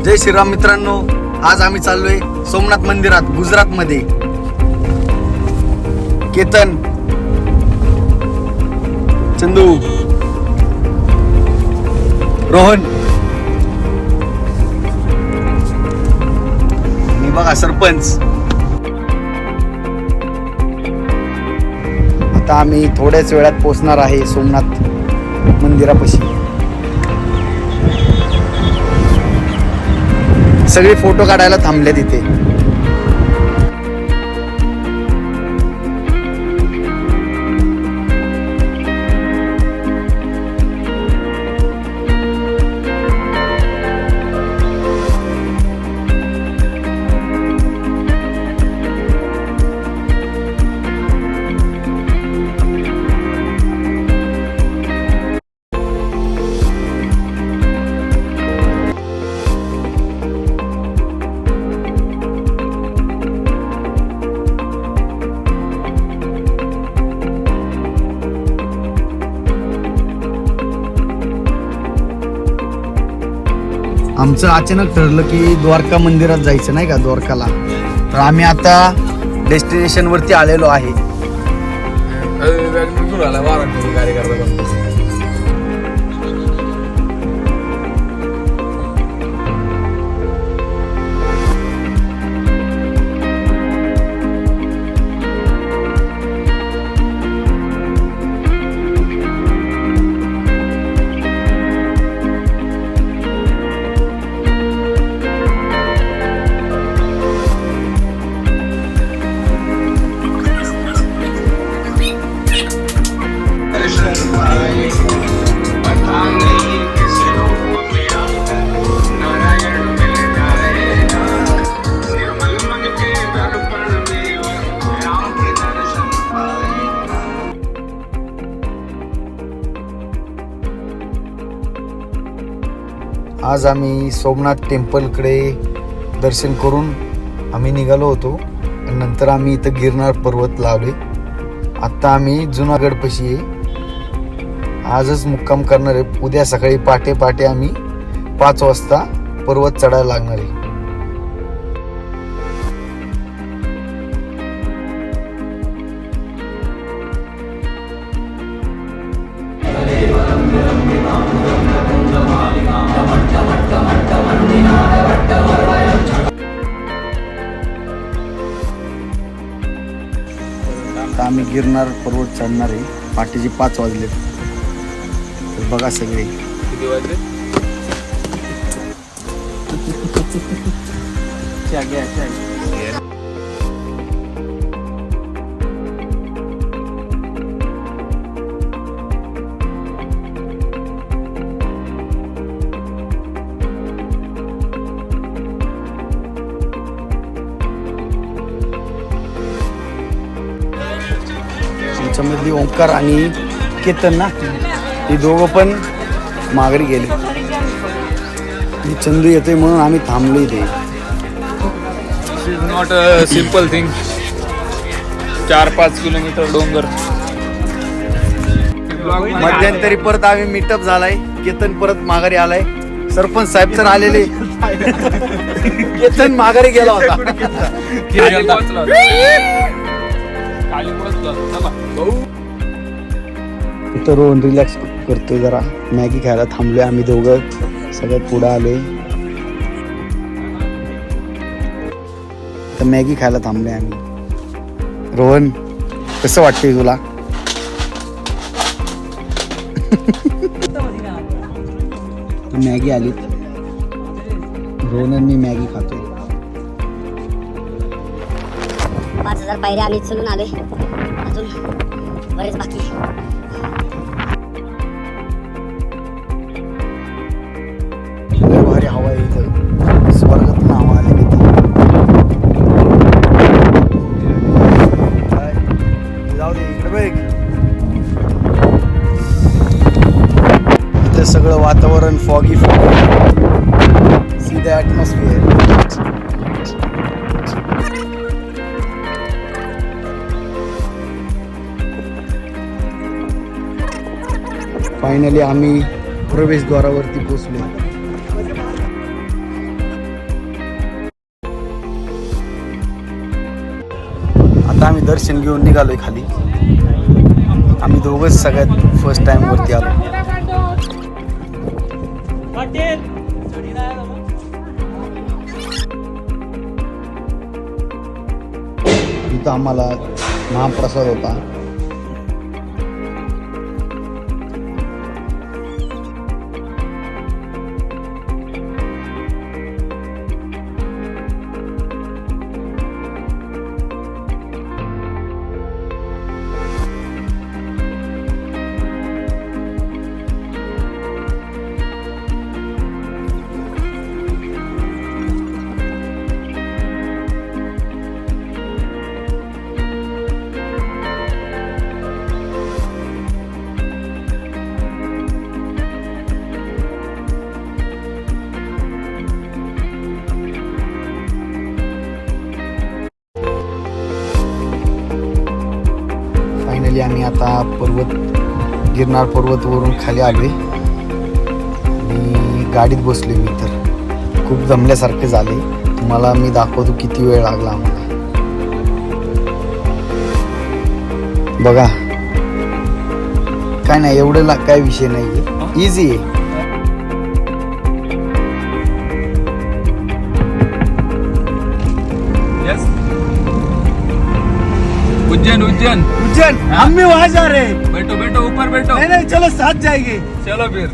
जय श्रीराम मित्रांनो, आज आम्ही चाललोय सोमनाथ मंदिरात गुजरात मध्ये. केतन, चंदू, रोहन आणि बघा सरपंच. आता आम्ही थोड्याच वेळात पोहोचणार आहे सोमनाथ मंदिरापाशी. सगळे फोटो काढायला थांबले तिथे. आमचं अचानक ठरलं की द्वारका मंदिरात जायचं नाही का, द्वारकाला. तर आम्ही आता डेस्टिनेशन वरती आलेलो आहे. आज आम्ही सोमनाथ टेम्पलकडे दर्शन करून आम्ही निघालो होतो. नंतर आम्ही इथं गिरनार पर्वत लावले. आत्ता आम्ही जुनागडपाशी आहे. आजच मुक्काम करणार आहे. उद्या सकाळी पहाटे आम्ही 5 वाजता पर्वत चढायला लागणार आहे. आता आम्ही गिरनार पर्वत चढणार आहे. पहाटेचे 5 वाजले. तर बघा सगळे किती वाजले. आमच्यामधली ओंकार आणि केतन ना, हे दोघं पण माघारी गेले. चंदू येतोय म्हणून आम्ही थांबलो इथे. This is not a simple thing. 4-5 kilometre डोंगर. मध्यंतरी परत आम्ही मीटअप झालाय. केतन परत माघारी आलाय. सरपंच साहेब तर आलेले. केतन माघारी गेला होता. इथं रोहन रिलॅक्स करतोय जरा. मॅगी खायला थांबलोय आम्ही दोघं. सगळ्यात पुढे आलोय. तर मॅगी खायला थांबलोय आम्ही. रोहन, कसं वाटतंय तुला? मॅगी आली. रोहन आणि मी मॅगी खातोय. 5000 पायऱ्या आम्ही चलून आलोय. अजून बरेच बाकी. भारी हवा आहे इथं. स्वर्गातून हवा आली इथं. जाऊ दे इकडे बघ. इथं सगळं वातावरण foggy. See the atmosphere. Finally आम्ही प्रवेशद्वारावरती पोहोचलो. दर्शन घेऊन निघालोय खाली. आम्ही दोघंच सगळ्यात फर्स्ट टाइम वरती आलो. इथं आम्हाला महाप्रसाद होता. फायनली आम्ही आता गिरनार पर्वतवरून खाली आलोय आणि गाडीत बसलोय. मी तर खूप दमल्यासारखे झाले. तुम्हाला मी दाखवतो किती वेळ लागला आम्हाला. बघा काय नाही, एवढं काय विषय नाही, इझी आहे. उज्जैन उज्जैन उज्जैन, हम भी वहाँ जा रहे हैं. बैठो बैठो ऊपर बैठो. नहीं नहीं चलो साथ जाएंगे. चलो फिर.